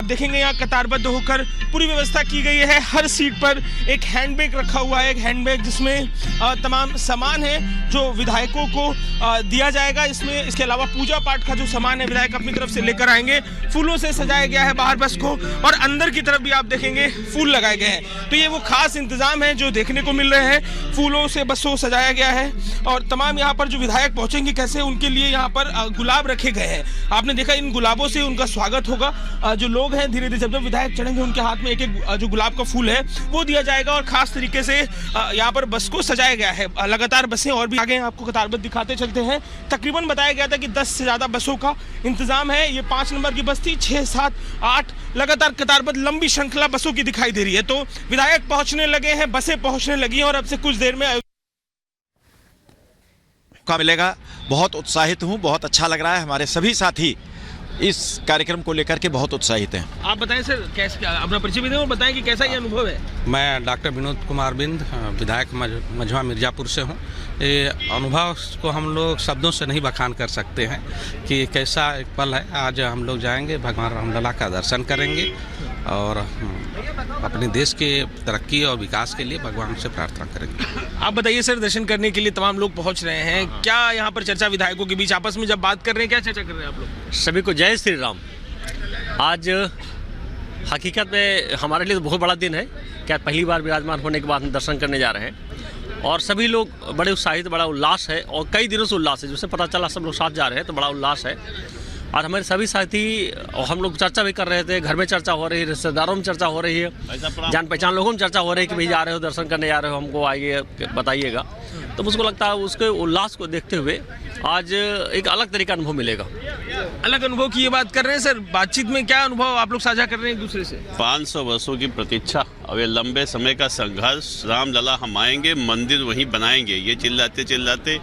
देखेंगे यहाँ कतारबद्ध होकर पूरी व्यवस्था की गई है। हर सीट पर एक हैंडबैग रखा हुआ है, एक हैंडबैग जिसमें तमाम सामान है जो विधायकों को दिया जाएगा। इसमें इसके अलावा पूजा पाठ का जो सामान है विधायक अपनी तरफ से लेकर आएंगे। फूलों से सजाया गया है बाहर बस को, और अंदर की तरफ भी आप देखेंगे फूल लगाए गए हैं। तो ये वो खास इंतजाम है जो देखने को मिल रहे हैं। फूलों से बस को सजाया गया है और तमाम यहाँ पर जो विधायक पहुंचेंगे कैसे, उनके लिए यहाँ पर गुलाब रखे गए हैं। आपने देखा इन गुलाबों से उनका स्वागत होगा। जो लोग हैं धीरे धीरे जब जब विधायक चढ़ेंगे उनके हाथ में एक एक जो गुलाब का फूल है वो दिया जाएगा, और खास तरीके से यहाँ पर बस को सजाया गया है। लगातार बसें और भी आगे आपको कतारबद्ध दिखाते चलते हैं। तकरीबन बताया गया था कि 10 से ज़्यादा बसों का इंतजाम है। ये 5 नंबर की बस थी, 6, 7, 8 लगातार कतारबद्ध लंबी श्रृंखला बसों की दिखाई दे रही है। तो विधायक पहुंचने लगे हैं, बसें पहुंचने लगी हैं और अब से कुछ देर में मौका मिलेगा। बहुत उत्साहित हूं, बहुत अच्छा लग रहा है। हमारे सभी साथी इस कार्यक्रम को लेकर के बहुत उत्साहित हैं। आप बताएं सर, कैसे अपना परिचय भी दें और बताएं कि कैसा ये अनुभव है। मैं डॉक्टर विनोद कुमार बिंद, विधायक मझवा मिर्जापुर से हूँ। ये अनुभव को हम लोग शब्दों से नहीं बखान कर सकते हैं कि कैसा एक पल है। आज हम लोग जाएंगे, भगवान रामलला का दर्शन करेंगे और अपने देश के तरक्की और विकास के लिए भगवान से प्रार्थना करेंगे। आप बताइए सर, दर्शन करने के लिए तमाम लोग पहुंच रहे हैं, क्या यहाँ पर चर्चा विधायकों के बीच आपस में जब बात कर रहे हैं, क्या चर्चा कर रहे हैं आप लोग? सभी को जय श्री राम। आज हकीकत में हमारे लिए तो बहुत बड़ा दिन है। क्या पहली बार विराजमान होने के बाद हम दर्शन करने जा रहे हैं और सभी लोग बड़े उत्साहित, बड़ा उल्लास है और कई दिनों से उल्लास है। जिससे पता चला सब लोग साथ जा रहे हैं तो बड़ा उल्लास है। और हमारे सभी साथी और हम लोग चर्चा भी कर रहे थे, घर में चर्चा हो रही है, रिश्तेदारों में चर्चा हो रही है, जान पहचान लोगों में चर्चा हो रही है कि भाई जा रहे हो, दर्शन करने जा रहे हो, हमको आइए बताइएगा। तो मुझको लगता है उसके उल्लास को देखते हुए आज एक अलग तरीका अनुभव मिलेगा। अलग अनुभव की ये बात कर रहे हैं सर, बातचीत में क्या अनुभव आप लोग साझा कर रहे हैं एक दूसरे से? 500 वर्षों की प्रतीक्षा और ये लंबे समय का संघर्ष, रामलला हम आएंगे, मंदिर वहीं बनाएंगे, ये चिल्लाते चिल्लाते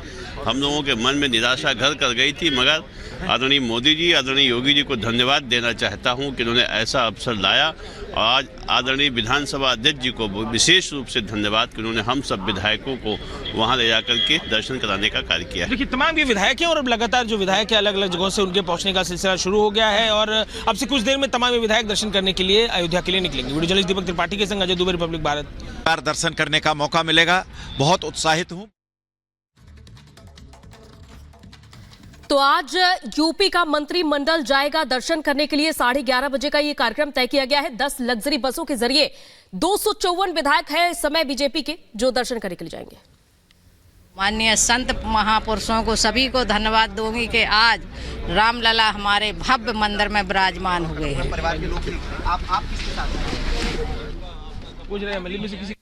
हम लोगों के मन में निराशा घर कर गई थी। मगर आदरणीय मोदी जी, आदरणीय योगी जी को धन्यवाद देना चाहता हूं कि उन्होंने ऐसा अवसर लाया। और आज आदरणीय विधानसभा अध्यक्ष जी को विशेष रूप से धन्यवाद कि उन्होंने हम सब विधायकों को वहां ले जाकर के दर्शन कराने का कार्य किया। देखिए तमाम ये विधायक हैं और अब लगातार जो विधायक है अलग अलग जगहों से उनके पहुंचने का सिलसिला शुरू हो गया है और अब से कुछ देर में तमाम ये विधायक दर्शन करने के लिए अयोध्या के लिए निकलेंगे। वीडियो जर्नलिस्ट दीपक त्रिपाठी के संग अजय दुबे, रिपब्लिक भारत। दर्शन करने का मौका मिलेगा, बहुत उत्साहित हूँ। तो आज यूपी का मंत्रिमंडल जाएगा दर्शन करने के लिए। 11:30 बजे का ये कार्यक्रम तय किया गया है। 10 लग्जरी बसों के जरिए 254 विधायक है इस समय बीजेपी के जो दर्शन करने के लिए जाएंगे। माननीय संत महापुरुषों को सभी को धन्यवाद दूंगी कि आज रामलला हमारे भव्य मंदिर में विराजमान हुए हैं। परिवार के लोग आप किसके साथ पूछ रहे हैं मिली में से किसी?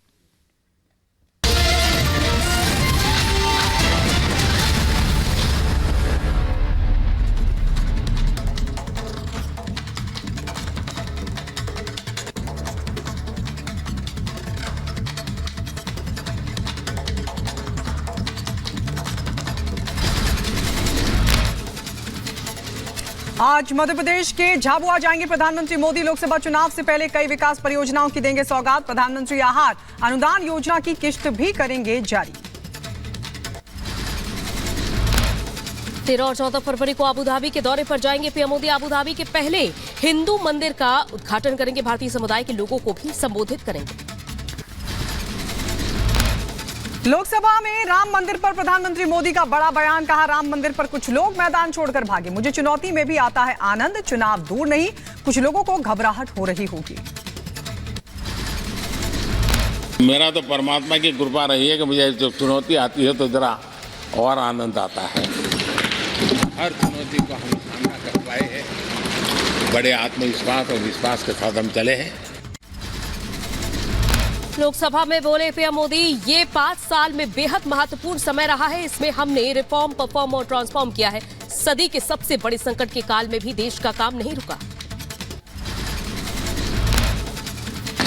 आज मध्य प्रदेश के झाबुआ जाएंगे प्रधानमंत्री मोदी। लोकसभा चुनाव से पहले कई विकास परियोजनाओं की देंगे सौगात। प्रधानमंत्री आहार अनुदान योजना की किश्त भी करेंगे जारी। 13 और 14 फरवरी को अबुधाबी के दौरे पर जाएंगे पीएम मोदी। अबुधाबी के पहले हिंदू मंदिर का उद्घाटन करेंगे। भारतीय समुदाय के लोगों को भी संबोधित करेंगे। लोकसभा में राम मंदिर पर प्रधानमंत्री मोदी का बड़ा बयान। कहा, राम मंदिर पर कुछ लोग मैदान छोड़कर भागे, मुझे चुनौती में भी आता है आनंद। चुनाव दूर नहीं, कुछ लोगों को घबराहट हो रही होगी। मेरा तो परमात्मा की कृपा रही है कि मुझे जब चुनौती आती है तो जरा और आनंद आता है। हर चुनौती को हम सामना कर पाए हैं, बड़े आत्मविश्वास और विश्वास के साथ हम चले हैं। लोकसभा में बोले पीएम मोदी, ये 5 साल में बेहद महत्वपूर्ण समय रहा है। इसमें हमने रिफॉर्म, परफॉर्म और ट्रांसफॉर्म किया है। सदी के सबसे बड़े संकट के काल में भी देश का काम नहीं रुका।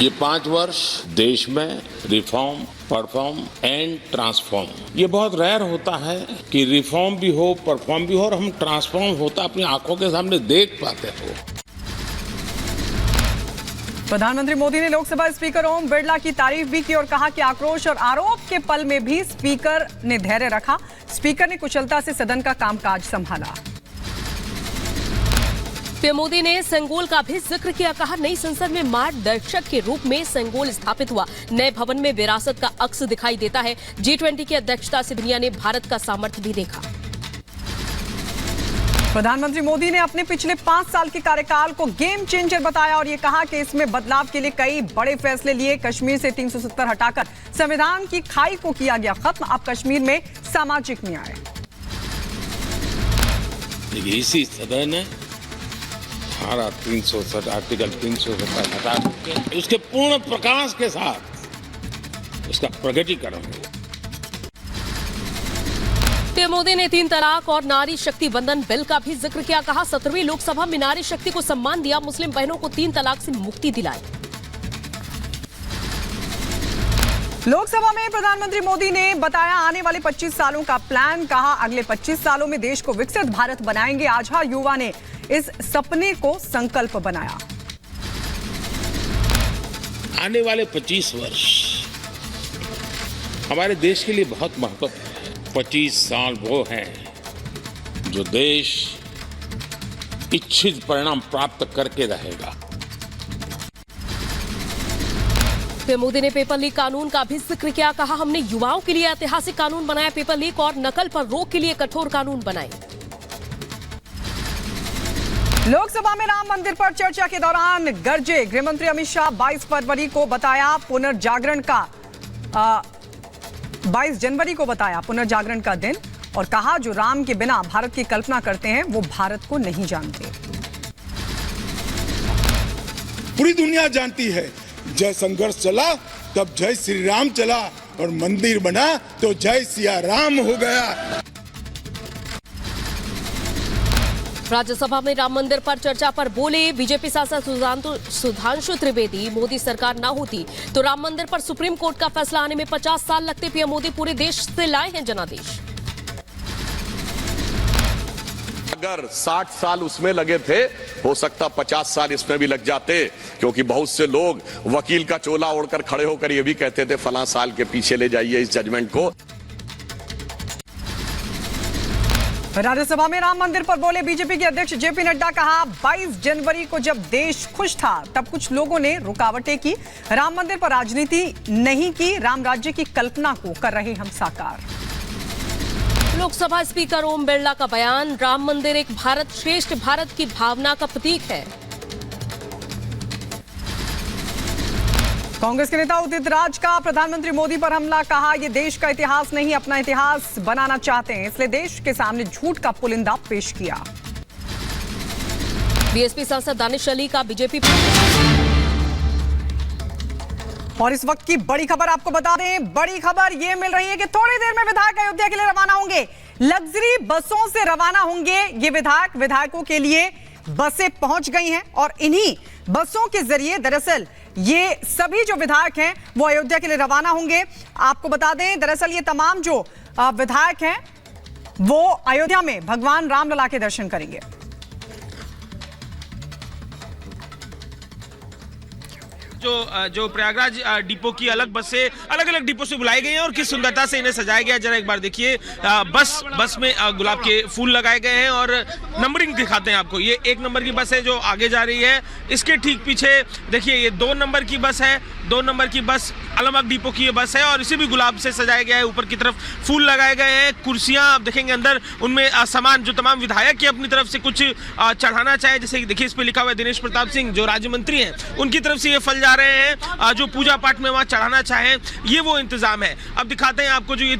ये 5 वर्ष देश में रिफॉर्म, परफॉर्म एंड ट्रांसफॉर्म, ये बहुत रेयर होता है कि रिफॉर्म भी हो, परफॉर्म भी हो और हम ट्रांसफॉर्म होता अपनी आंखों के सामने देख पाते हो। प्रधानमंत्री मोदी ने लोकसभा स्पीकर ओम बिरला की तारीफ भी की और कहा कि आक्रोश और आरोप के पल में भी स्पीकर ने धैर्य रखा। स्पीकर ने कुशलता से सदन का कामकाज संभाला। पीएम मोदी ने सेंगोल का भी जिक्र किया, कहा नई संसद में मार्गदर्शक के रूप में सेंगोल स्थापित हुआ। नए भवन में विरासत का अक्स दिखाई देता है। G20 की अध्यक्षता से दुनिया ने भारत का सामर्थ्य भी देखा। प्रधानमंत्री मोदी ने अपने पिछले 5 साल के कार्यकाल को गेम चेंजर बताया और ये कहा कि इसमें बदलाव के लिए कई बड़े फैसले लिए। कश्मीर से 370 हटाकर संविधान की खाई को किया गया खत्म। अब कश्मीर में सामाजिक न्याय। इसी सदन ने धारा 370 आर्टिकल 370 हटा के उसके पूर्ण प्रकाश के साथ उसका प्रकटीकरण हुआ। पीएम मोदी ने 3 तलाक और नारी शक्ति बंधन बिल का भी जिक्र किया, कहा 17वीं लोकसभा में नारी शक्ति को सम्मान दिया, मुस्लिम बहनों को 3 तलाक से मुक्ति दिलाई। लोकसभा में प्रधानमंत्री मोदी ने बताया आने वाले 25 सालों का प्लान, कहा अगले 25 सालों में देश को विकसित भारत बनाएंगे। आजहा युवा ने इस सपने को संकल्प बनाया। आने वाले 25 वर्ष हमारे देश के लिए बहुत महत्वपूर्ण है। 25 साल वो हैं जो देश इच्छित परिणाम प्राप्त करके रहेगा। पीएम मोदी ने पेपर लीक कानून का भी जिक्र किया, कहा हमने युवाओं के लिए ऐतिहासिक कानून बनाया, पेपर लीक और नकल पर रोक के लिए कठोर कानून बनाए। लोकसभा में राम मंदिर पर चर्चा के दौरान गरजे गृहमंत्री अमित शाह 22 फरवरी को बताया पुनर्जागरण का 22 जनवरी को बताया पुनर्जागरण का दिन और कहा जो राम के बिना भारत की कल्पना करते हैं वो भारत को नहीं जानते। पूरी दुनिया जानती है जय संघर्ष चला तब जय श्री राम चला और मंदिर बना तो जय सिया राम हो गया। राज्यसभा में राम मंदिर पर चर्चा पर बोले बीजेपी सांसद सुधांशु त्रिवेदी, मोदी सरकार ना होती तो राम मंदिर पर सुप्रीम कोर्ट का फैसला आने में 50 साल लगते। पीएम मोदी पूरे देश से लाए हैं जनादेश। अगर 60 साल उसमें लगे थे हो सकता 50 साल इसमें भी लग जाते, क्योंकि बहुत से लोग वकील का चोला ओढ़कर खड़े होकर ये भी कहते थे फलां साल के पीछे ले जाइए इस जजमेंट को। राज्यसभा में राम मंदिर पर बोले बीजेपी के अध्यक्ष जेपी नड्डा, कहा 22 जनवरी को जब देश खुश था तब कुछ लोगों ने रुकावटें की, राम मंदिर पर राजनीति नहीं की, राम राज्य की कल्पना को कर रहे हम साकार। लोकसभा स्पीकर ओम बिरला का बयान, राम मंदिर एक भारत श्रेष्ठ भारत की भावना का प्रतीक है। कांग्रेस के नेता उदित राज का प्रधानमंत्री मोदी पर हमला, कहा ये देश का इतिहास नहीं अपना इतिहास बनाना चाहते हैं, इसलिए देश के सामने झूठ का पुलिंदा पेश किया। बीएसपी सांसद दानिश अली का बीजेपी और इस वक्त की बड़ी खबर आपको बता दें, बड़ी खबर ये मिल रही है कि थोड़ी देर में विधायक अयोध्या के लिए रवाना होंगे। लग्जरी बसों से रवाना होंगे ये विधायकों के लिए बसें पहुंच गई हैं और इन्हीं बसों के जरिए दरअसल ये सभी जो विधायक हैं वो अयोध्या के लिए रवाना होंगे। आपको बता दें दरअसल ये तमाम जो विधायक हैं वो अयोध्या में भगवान रामलला के दर्शन करेंगे। जो प्रयागराज डिपो की अलग बसें अलग अलग डिपो से बुलाई गई हैं और किस सुंदरता से इन्हें सजाया गया, जरा एक बार देखिए। बस में गुलाब के फूल लगाए गए हैं और नंबरिंग दिखाते हैं आपको। ये 1 नंबर की बस है जो आगे जा रही है, इसके ठीक पीछे देखिए ये 2 नंबर की बस है। 2 नंबर की बस अलमबाग डिपो की ये बस है और इसे भी गुलाब से सजाया गया है। ऊपर की तरफ फूल लगाए गए हैं, कुर्सियां आप देखेंगे अंदर उनमें सामान जो तमाम विधायक की अपनी तरफ से कुछ चढ़ाना चाहे, जैसे देखिए इस पे लिखा हुआ है दिनेश प्रताप सिंह जो राज्य मंत्री हैं, उनकी तरफ से ये फल जा रहे हैं। जो पूजा पाठ में वहां चढ़ाना चाहें ये वो इंतजाम है। अब दिखाते हैं आपको जो ये